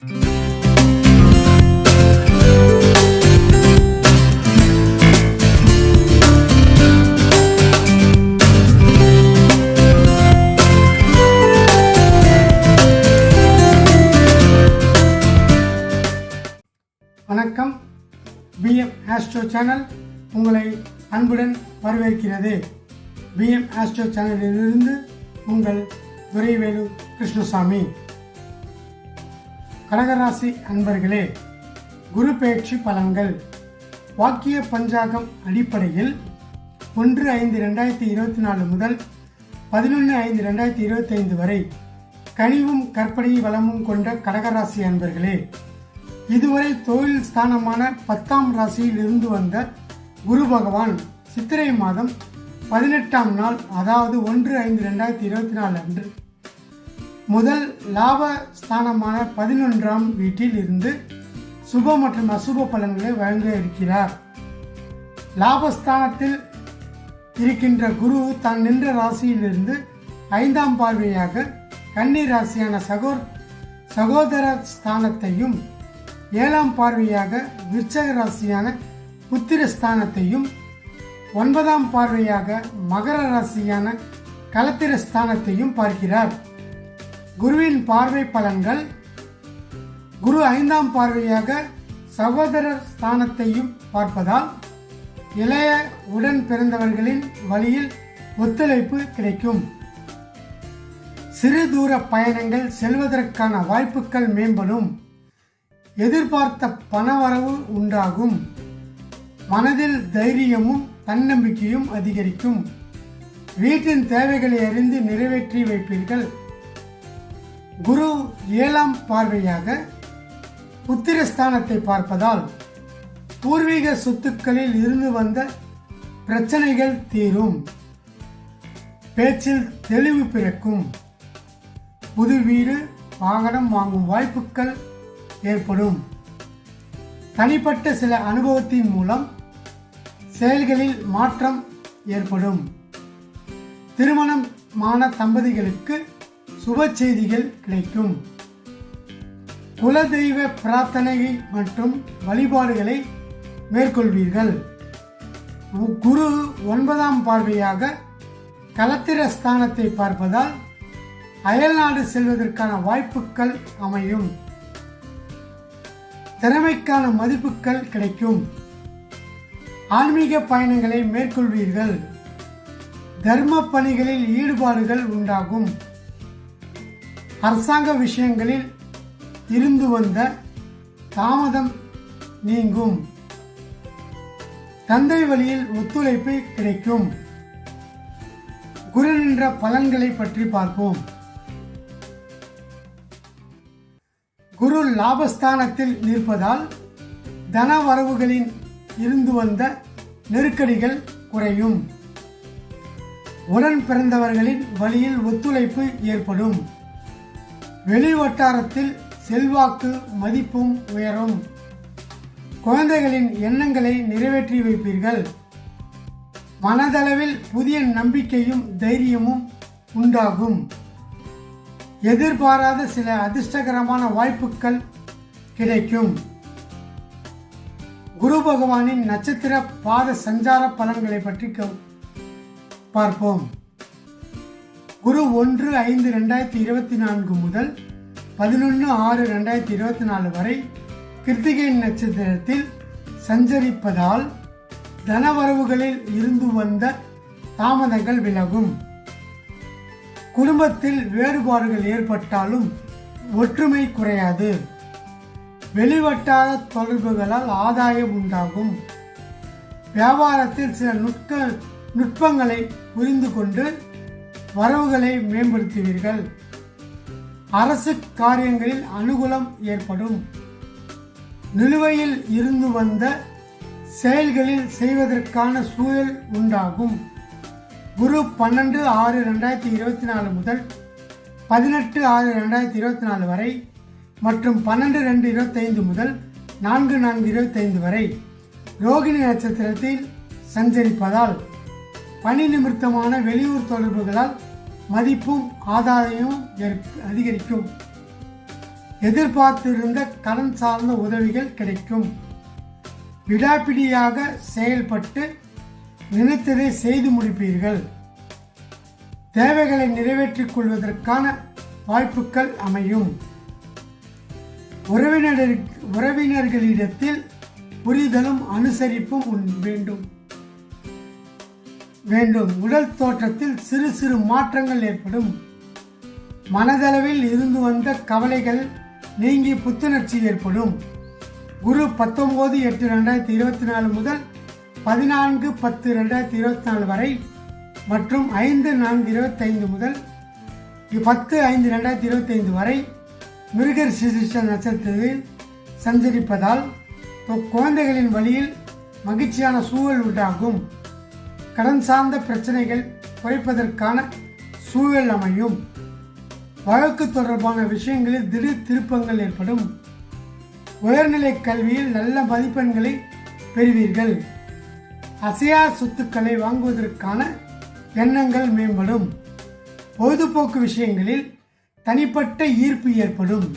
வணக்கம். PM astro channel உங்களை அன்புடன் வரவேற்கிறது. பிஎம் ஆஸ்ட்ரோ சேனலிலிருந்து உங்கள் துரைவேலு கிருஷ்ணசாமி. கடகராசி அன்பர்களே, குரு பெயர்ச்சி பலன்கள். வாக்கிய பஞ்சாங்கம் அடிப்படையில் 1/5/2024 முதல் 11/5/2025 வரை கனிவும் கற்பனை வளமும் கொண்ட கடகராசி அன்பர்களே, இதுவரை தொழில் ஸ்தானமான 10ஆம் ராசியில் இருந்து வந்த குரு பகவான் சித்திரை மாதம் 18ஆம் நாள், அதாவது 1/5/2024 அன்று முதல் லாப ஸ்தானமான 11ஆம் வீட்டில் இருந்து சுப மற்றும் அசுப பலன்களை வழங்க இருக்கிறார். லாபஸ்தானத்தில் இருக்கின்ற குரு தான் நின்ற ராசியிலிருந்து 5ஆம் பார்வையாக கன்னி ராசியான சகோதர ஸ்தானத்தையும், 7ஆம் பார்வையாக விருச்சக ராசியான புத்திர ஸ்தானத்தையும், 9ஆம் பார்வையாக மகர ராசியான களத்திர ஸ்தானத்தையும் பார்க்கிறார். குருவின் பார்வை பலன்கள். குரு 5ஆம் பார்வையாக சகோதரர் ஸ்தானத்தையும் பார்ப்பதால் இளைய உடன் பிறந்தவர்களின் வழியில் ஒத்துழைப்பு கிடைக்கும். சிறு தூர பயணங்கள் செல்வதற்கான வாய்ப்புகள் மேம்படும். எதிர்பார்த்த பணவரவு உண்டாகும். மனதில் தைரியமும் தன்னம்பிக்கையும் அதிகரிக்கும். வீட்டின் தேவைகளை அறிந்து நிறைவேற்றி வைப்பீர்கள். குரு 7ஆம் பார்வையாக புத்திரஸ்தானத்தை பார்ப்பதால் பூர்வீக சொத்துக்களில் இருந்து வந்த பிரச்சனைகள் தீரும். பேச்சில் தெளிவு பிறக்கும். புது வீடு வாகனம் வாங்கும் வாய்ப்புகள் ஏற்படும். தனிப்பட்ட சில அனுபவத்தின் மூலம் செயல்களில் மாற்றம் ஏற்படும். திருமணமான தம்பதிகளுக்கு சுப செய்திகள் கிடைக்கும். குலதெய்வ பிரார்த்தனை மற்றும் வழிபாடுகளை மேற்கொள்வீர்கள். குரு 9ஆம் பார்வையாக களத்திர ஸ்தானத்தை பார்ப்பதால் அயல்நாடு செல்வதற்கான வாய்ப்புகள் அமையும். திறமைக்கான மதிப்புகள் கிடைக்கும். ஆன்மீக பயணங்களை மேற்கொள்வீர்கள். தர்ம பணிகளில் ஈடுபாடுகள் உண்டாகும். அரசாங்க விஷயங்களில் இருந்து வந்த தாமதம் நீங்கும். தந்தை வழியில் ஒத்துழைப்பு கிடைக்கும். குரு நின்ற பலன்களை பற்றி பார்ப்போம். குரு லாபஸ்தானத்தில் நிற்பதால் தன வரவுகளில் இருந்து வந்த நெருக்கடிகள் குறையும். உடன் பிறந்தவர்களின் வழியில் ஒத்துழைப்பு ஏற்படும். வெளி வட்டாரத்தில் செல்வாக்கு மதிப்பும் உயரும். குழந்தைகளின் எண்ணங்களை நிறைவேற்றி வைப்பீர்கள். மனதளவில் புதிய நம்பிக்கையும் தைரியமும் உண்டாகும். எதிர்பாராத சில அதிர்ஷ்டகரமான வாய்ப்புகள் கிடைக்கும். குரு பகவானின் நட்சத்திர பாத சஞ்சார பலன்களை பற்றி பார்ப்போம். குரு 1/5/2024 முதல் 11/6/2024 வரை கிருத்திகை நட்சத்திரத்தில் சஞ்சரிப்பதால் தனவரவுகளில் இருந்து வந்த தாமதங்கள் விலகும். குடும்பத்தில் வேறுபாடுகள் ஏற்பட்டாலும் ஒற்றுமை குறையாது. வெளிவட்டார தொடர்புகளால் ஆதாயம் உண்டாகும். வியாபாரத்தில் சில நுட்பங்களை புரிந்து கொண்டு வரவுகளை மேம்படுத்துவீர்கள். அரசு காரியங்களில் அனுகூலம் ஏற்படும். நிலுவையில் இருந்து வந்த செயல்களில் செய்வதற்கான சூழல் உண்டாகும். குரு 12/6/2024 முதல் 18/6/2024 வரை மற்றும் 12/2/25 முதல் 4/4/25 வரை ரோகிணி நட்சத்திரத்தில் சஞ்சரிப்பதால் பணி நிமித்தமான வெளியூர் தொடர்புகளால் மதிப்பும் ஆதாயமும் அதிகரிக்கும். எதிர்பார்த்திருந்த கடன் சார்ந்த உதவிகள் கிடைக்கும். விடாப்பிடியாக செயல்பட்டு நினைத்ததை செய்து முடிப்பீர்கள். தேவைகளை நிறைவேற்றிக் கொள்வதற்கான வாய்ப்புகள் அமையும். உறவினர்களிடத்தில் புரிதலும் அனுசரிப்பும் வேண்டும். உடல் தோற்றத்தில் சிறு சிறு மாற்றங்கள் ஏற்படும். மனதளவில் இருந்து வந்த கவலைகள் நீங்கி புத்துணர்ச்சி ஏற்படும். குரு 19/8/2024 முதல் 14/10/2024 வரை மற்றும் 5/4/25 முதல் 10/5/2025 வரை மிருகசீரிஷ நட்சத்திரத்தில் சஞ்சரிப்பதால் குழந்தைகளின் வழியில் மகிழ்ச்சியான சூழல் உண்டாகும். கடன் சார்ந்த பிரச்சனைகள் குறைப்பதற்கான சூழல் அமையும். வழக்கு தொடர்பான விஷயங்களில் திடீர் திருப்பங்கள் ஏற்படும். உயர்நிலை கல்வியில் நல்ல மதிப்பெண்களை பெறுவீர்கள். அசையா சொத்துக்களை வாங்குவதற்கான எண்ணங்கள் மேம்படும். பொழுதுபோக்கு விஷயங்களில் தனிப்பட்ட ஈர்ப்பு ஏற்படும்.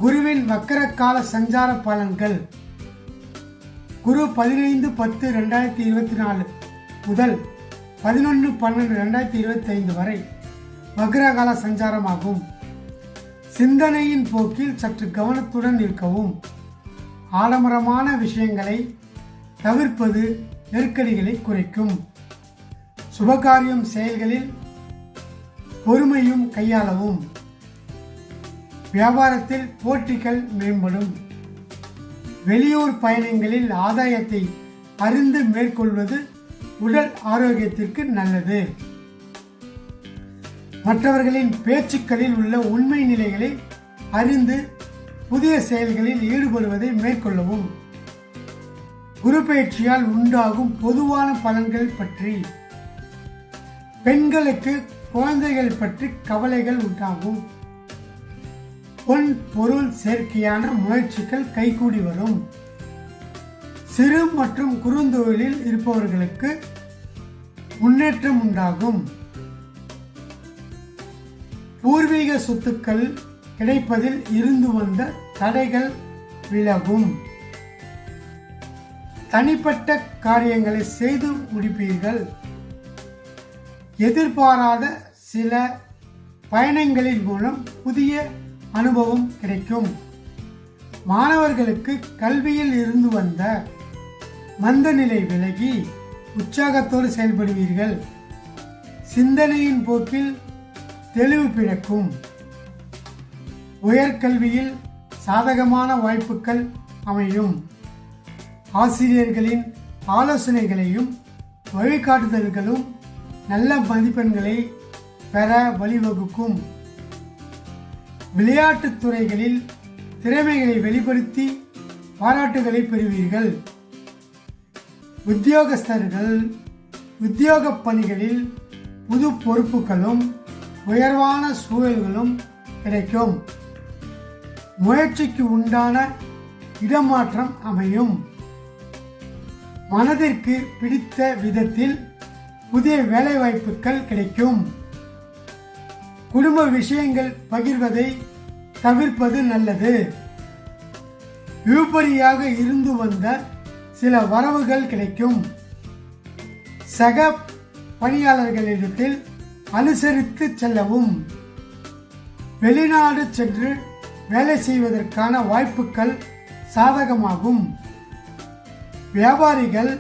குருவின் வக்கர கால சஞ்சார பலன்கள். குரு 15/10/2024 முதல் 11/12/2025 வரை வக்ரகால சஞ்சாரமாகும். சிந்தனையின் போக்கில் சற்று கவனத்துடன் இருக்கவும். ஆடம்பரமான விஷயங்களை தவிர்ப்பது நெருக்கடிகளை குறைக்கும். சுபகாரியம் செயல்களில் பொறுமையும் கையாளவும். வியாபாரத்தில் போட்டிகள் மேம்படும். வெளியூர் பயணங்களில் ஆதாயத்தை அறிந்து மேற்கொள்வது உடல் ஆரோக்கியத்திற்கு நல்லது. மற்றவர்களின் பேச்சுக்களில் உள்ள உண்மை நிலைகளை அறிந்து புதிய செயல்களில் ஈடுபடுவதை மேற்கொள்ளவும். குரு பயிற்சியால் உண்டாகும் பொதுவான பலன்கள் பற்றி. பெண்களுக்கு குழந்தைகள் பற்றி கவலைகள் உண்டாகும். பொன் பொருள் சேர்க்கையான முயற்சிகள் கைகூடி வரும். சிறு மற்றும் குறுந்தொழிலில் இருப்பவர்களுக்கு முன்னேற்றம் உண்டாகும். பூர்வீக சொத்துக்கள் கிடைப்பதில் இருந்து வந்த தடைகள் விலகும். தனிப்பட்ட காரியங்களை செய்து முடிப்பீர்கள். எதிர்பாராத சில பயணங்களின் மூலம் புதிய அனுபவம் கிடைக்கும். மாணவர்களுக்கு கல்வியில் இருந்து வந்த மந்த நிலை விலகி உற்சாகத்தோடு செயல்படுவீர்கள். சிந்தனையின் போக்கில் தெளிவு பிறக்கும். உயர்கல்வியில் சாதகமான வாய்ப்புகள் அமையும். ஆசிரியர்களின் ஆலோசனைகளையும் வழிகாட்டுதல்களும் நல்ல மதிப்பெண்களை பெற வழிவகுக்கும். விளையாட்டுத் துறைகளில் திறமைகளை வெளிப்படுத்தி பாராட்டுகளை பெறுவீர்கள். உத்தியோகஸ்தர்கள் உத்தியோக பணிகளில் புது பொறுப்புகளும் உயர்வான சூழல்களும் கிடைக்கும். முயற்சிக்கு உண்டான இடமாற்றம் அமையும். மனதிற்கு பிடித்த விதத்தில் புதிய வேலைவாய்ப்புகள் கிடைக்கும். குடும்ப விஷயங்கள் பகிர்வதை தவிர்ப்பது நல்லது. இழுபறியாக இருந்து வந்த சில வரவுகள் கிடைக்கும். சக பணியாளர்களிடத்தில் அனுசரித்து செல்லவும். வெளிநாடு சென்று வேலை செய்வதற்கான வாய்ப்புகள் சாதகமாகும். வியாபாரிகள்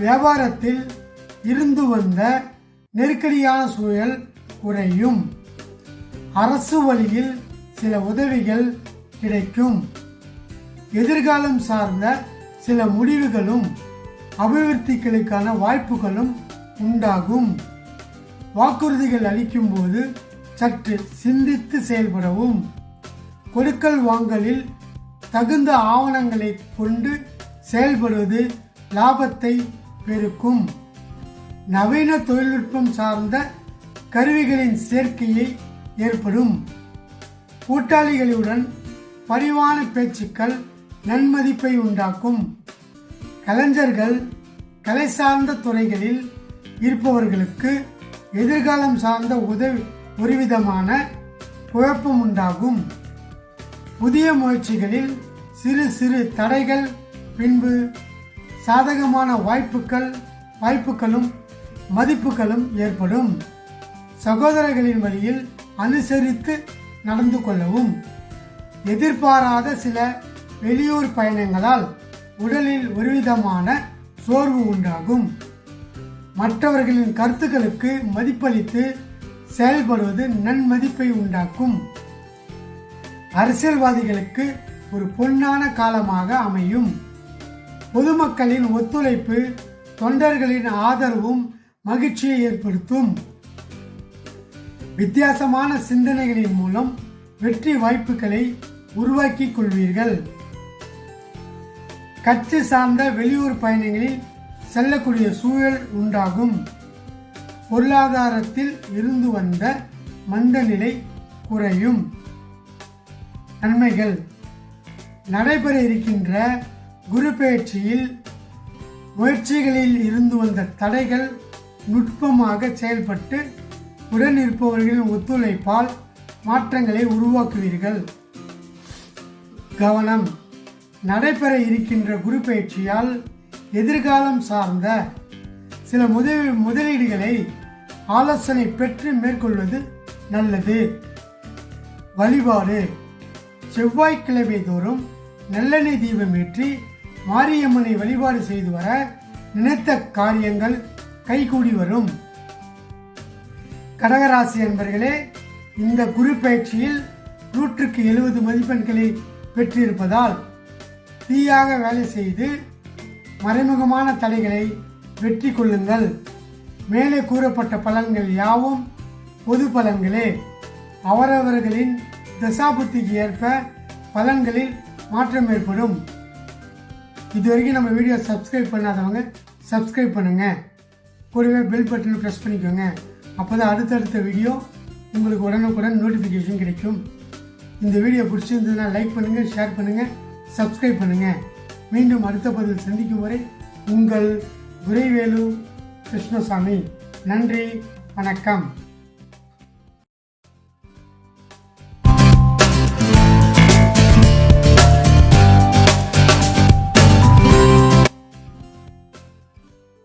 வியாபாரத்தில் இருந்து வந்த நெருக்கடியான சூழல் குறையும். அரசு வழியில் சில உதவிகள் கிடைக்கும். எதிர்காலம் சார்ந்த சில முடிவுகளும் அபிவிருத்திகளுக்கான வாய்ப்புகளும் உண்டாகும். வாக்குறுதிகள் அளிக்கும் போது சற்று சிந்தித்து செயல்படவும். கொடுக்கல் வாங்கலில் தகுந்த ஆவணங்களை கொண்டு செயல்படுவது லாபத்தை பெருக்கும். நவீன தொழில்நுட்பம் சார்ந்த கருவிகளின் சேர்க்கையை ஏற்படும். கூட்டாளிகளுடன் பரிவான பேச்சுக்கள் நன்மதிப்பை உண்டாக்கும். கலைஞர்கள் கலை சார்ந்த துறைகளில் இருப்பவர்களுக்கு எதிர்காலம் சார்ந்த ஒருவிதமான குழப்பம் உண்டாகும். புதிய முயற்சிகளில் சிறு சிறு தடைகள் பின்பு சாதகமான வாய்ப்புகளும் மதிப்புகளும் ஏற்படும். சகோதரர்களின் வழியில் அனுசரித்து நடந்து கொள்ளவும். எதிர்பாராத சில வெளியூர் பயணங்களால் உடலில் ஒருவிதமான சோர்வு உண்டாகும். மற்றவர்களின் கருத்துக்களுக்கு மதிப்பளித்து செயல்படுவது நன்மதிப்பை உண்டாக்கும். அரசியல்வாதிகளுக்கு ஒரு பொன்னான காலமாக அமையும். பொதுமக்களின் ஒத்துழைப்பு தொண்டர்களின் ஆதரவும் மகிழ்ச்சியை ஏற்படுத்தும். வித்தியாசமான சிந்தனைகளின் மூலம் வெற்றி வாய்ப்புகளை உருவாக்கிக் கொள்வீர்கள். கட்சி சார்ந்த வெளியூர் பயணங்களில் செல்லக்கூடிய சூழல் உண்டாகும். பொருளாதாரத்தில் இருந்து வந்த மந்த நிலை குறையும். நன்மைகள்: நடைபெற இருக்கின்ற குரு பெயர்ச்சியில் முயற்சிகளில் இருந்து வந்த தடைகள் நுட்பமாக செயல்பட்டு உடன் இருப்பவர்களின் ஒத்துழைப்பால் மாற்றங்களை உருவாக்குவீர்கள். கவனம்: நடைபெற இருக்கின்ற குரு பெயர்ச்சியால் எதிர்காலம் சார்ந்த சில முதலீடுகளை ஆலோசனை பெற்று மேற்கொள்வது நல்லது. வழிபாடு: செவ்வாய்க்கிழமை தோறும் நல்லெண்ணெய் தீபம் ஏற்றி மாரியம்மனை வழிபாடு செய்து வர நினைத்த காரியங்கள் கைகூடி வரும். கடகராசி அன்பர்களே, இந்த குரு பயிற்சியில் 100க்கு 70 மதிப்பெண்களை பெற்றிருப்பதால் தீயாக வேலை செய்து மறைமுகமான தடைகளை வெற்றி கொள்ளுங்கள். மேலே கூறப்பட்ட பலன்கள் யாவும் பொது பலன்களே. அவரவர்களின் தசாபுத்திக்கு ஏற்ப பலன்களில் மாற்றம் ஏற்படும். இதுவரைக்கும் நம்ம வீடியோ சப்ஸ்கிரைப் பண்ணாதவங்க சப்ஸ்கிரைப் பண்ணுங்க. கூடவே பெல் பட்டனை ப்ரெஸ் பண்ணிக்கோங்க. அப்போதான் அடுத்தடுத்த வீடியோ உங்களுக்கு உடனுக்குடன் நோட்டிஃபிகேஷன் கிடைக்கும். இந்த வீடியோ பிடிச்சிருந்ததுன்னா லைக் பண்ணுங்கள், ஷேர் பண்ணுங்கள், சப்ஸ்கிரைப் பண்ணுங்கள். மீண்டும் அடுத்த பதிவில் சந்திக்கும் வரை உங்கள் துரைவேலு கிருஷ்ணசாமி. நன்றி, வணக்கம்.